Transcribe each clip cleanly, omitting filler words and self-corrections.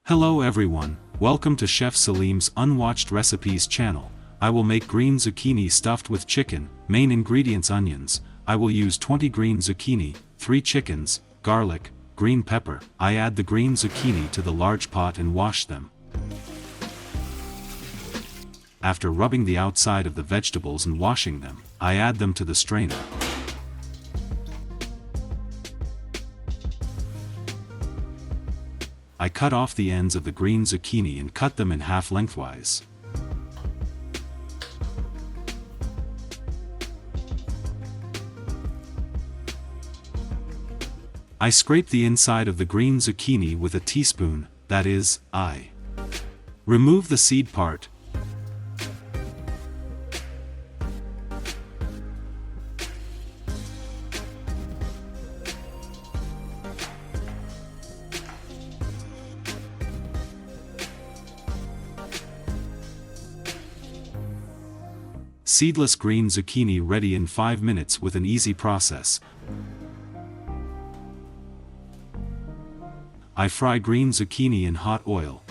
Hello everyone, welcome to Chef Salim's Unwatched Recipes channel. I will make green zucchini stuffed with chicken. Main ingredients: onions. I will use 20 green zucchini, 3 chickens, garlic, green pepper. I add the green zucchini to the large pot and wash them. After rubbing the outside of the vegetables and washing them, I add them to the strainer. I cut off the ends of the green zucchini and cut them in half lengthwise. I scrape the inside of the green zucchini with a teaspoon, that is, I remove the seed part. Seedless green zucchini ready in 5 minutes with an easy process. I fry green zucchini in hot oil.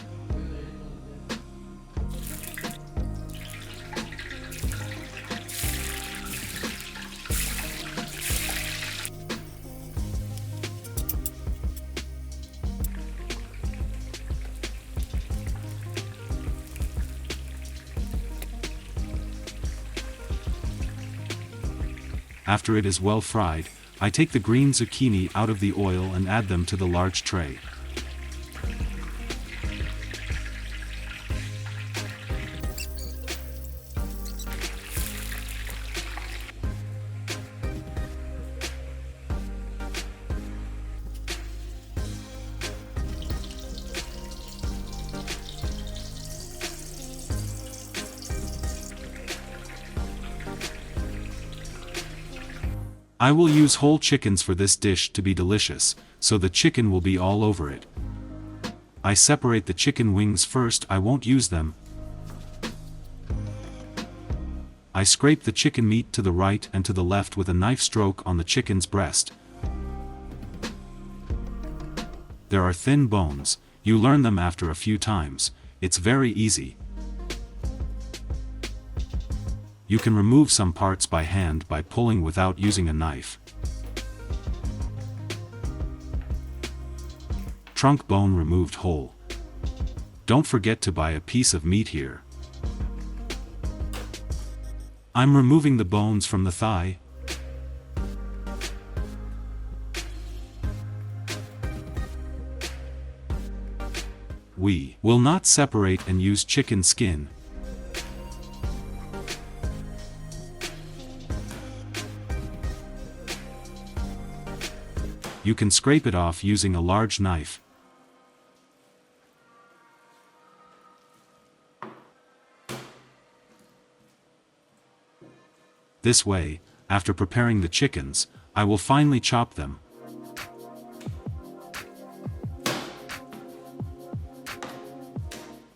After it is well fried, I take the green zucchini out of the oil and add them to the large tray. I will use whole chickens for this dish to be delicious, so the chicken will be all over it. I separate the chicken wings first. I won't use them. I scrape the chicken meat to the right and to the left with a knife stroke on the chicken's breast. There are thin bones. You learn them after a few times. It's very easy. You can remove some parts by hand by pulling without using a knife. Trunk bone removed whole. Don't forget to buy a piece of meat here. I'm removing the bones from the thigh. We will not separate and use chicken skin. You can scrape it off using a large knife. This way, after preparing the chickens, I will finely chop them.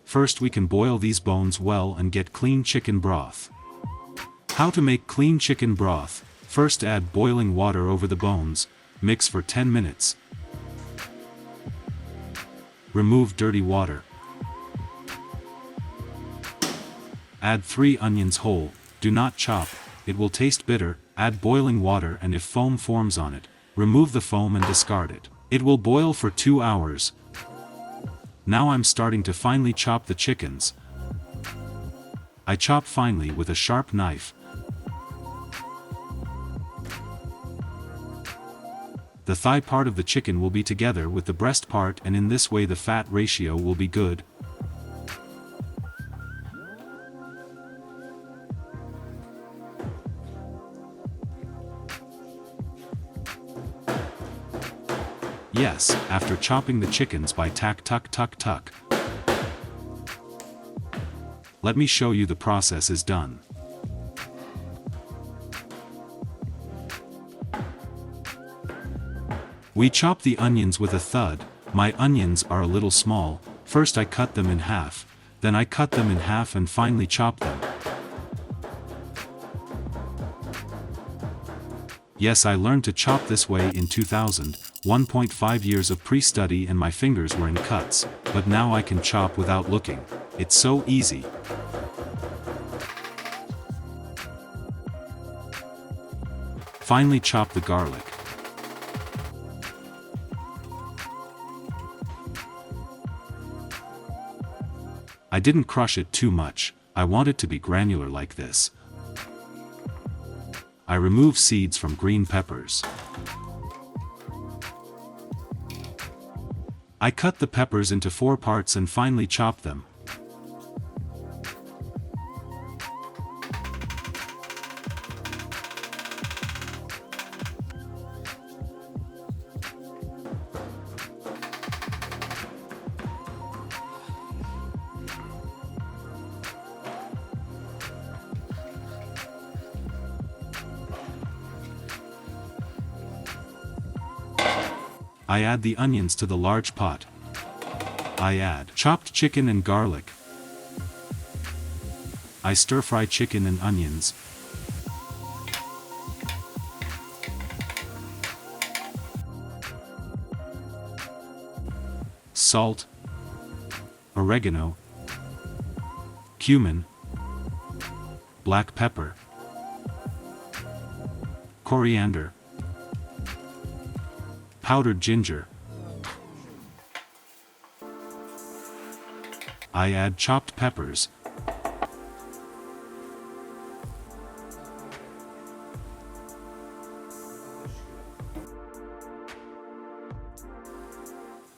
First we can boil these bones well and get clean chicken broth. How to make clean chicken broth? First add boiling water over the bones. Mix for 10 minutes. Remove dirty water. Add 3 onions whole, do not chop, it will taste bitter. Add boiling water, and if foam forms on it, remove the foam and discard it. It will boil for 2 hours. Now I'm starting to finely chop the chickens. I chop finely with a sharp knife. The thigh part of the chicken will be together with the breast part, and in this way the fat ratio will be good. Yes, after chopping the chickens by tuck. Let me show you the process is done. We chop the onions with a thud. My onions are a little small. First I cut them in half, then I cut them in half and finally chop them. Yes, I learned to chop this way in 2000. 1.5 years of pre-study and my fingers were in cuts, but now I can chop without looking. It's so easy. Finally chop the garlic. I didn't crush it too much, I want it to be granular like this. I remove seeds from green peppers. I cut the peppers into 4 parts and finely chop them. I add the onions to the large pot. I add chopped chicken and garlic. I stir-fry chicken and onions. Salt, oregano, cumin, black pepper, coriander, powdered ginger. I add chopped peppers.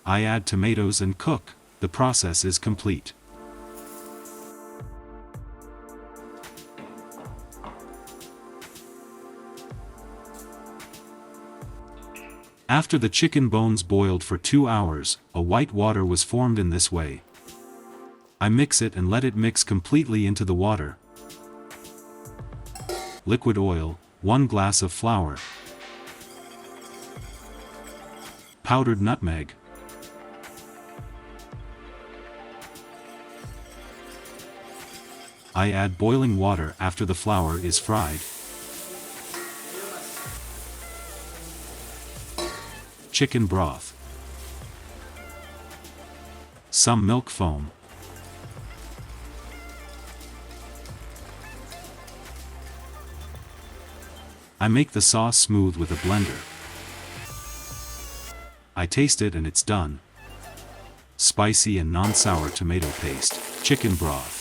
I add tomatoes and cook. The process is complete. After the chicken bones boiled for 2 hours, a white water was formed in this way. I mix it and let it mix completely into the water. Liquid oil, 1 glass of flour. Powdered nutmeg. I add boiling water after the flour is fried. Chicken broth. Some milk foam. I make the sauce smooth with a blender. I taste it and it's done. Spicy and non-sour tomato paste, chicken broth.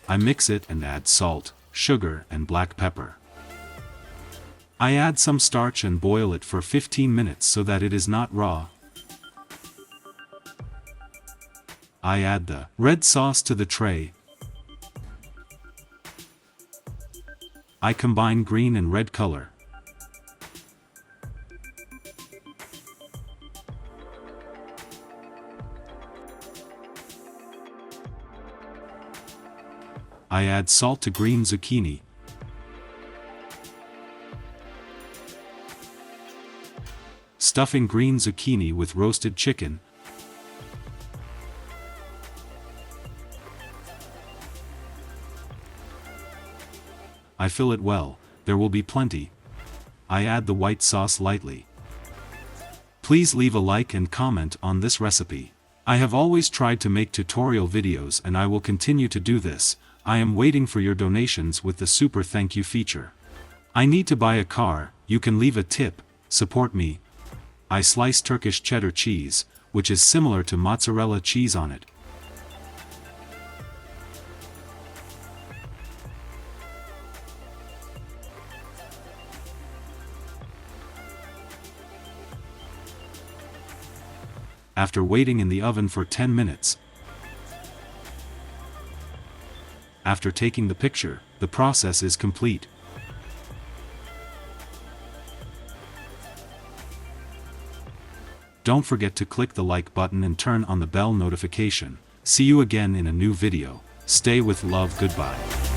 I mix it and add salt, sugar and black pepper. I add some starch and boil it for 15 minutes so that it is not raw. I add the red sauce to the tray. I combine green and red color. I add salt to green zucchini. Stuffing green zucchini with roasted chicken. I fill it well, there will be plenty. I add the white sauce lightly. Please leave a like and comment on this recipe. I have always tried to make tutorial videos and I will continue to do this. I am waiting for your donations with the super thank you feature. I need to buy a car, you can leave a tip, support me. I slice Turkish cheddar cheese, which is similar to mozzarella cheese on it. After waiting in the oven for 10 minutes. After taking the picture, the process is complete. Don't forget to click the like button and turn on the bell notification. See you again in a new video. Stay with love, goodbye.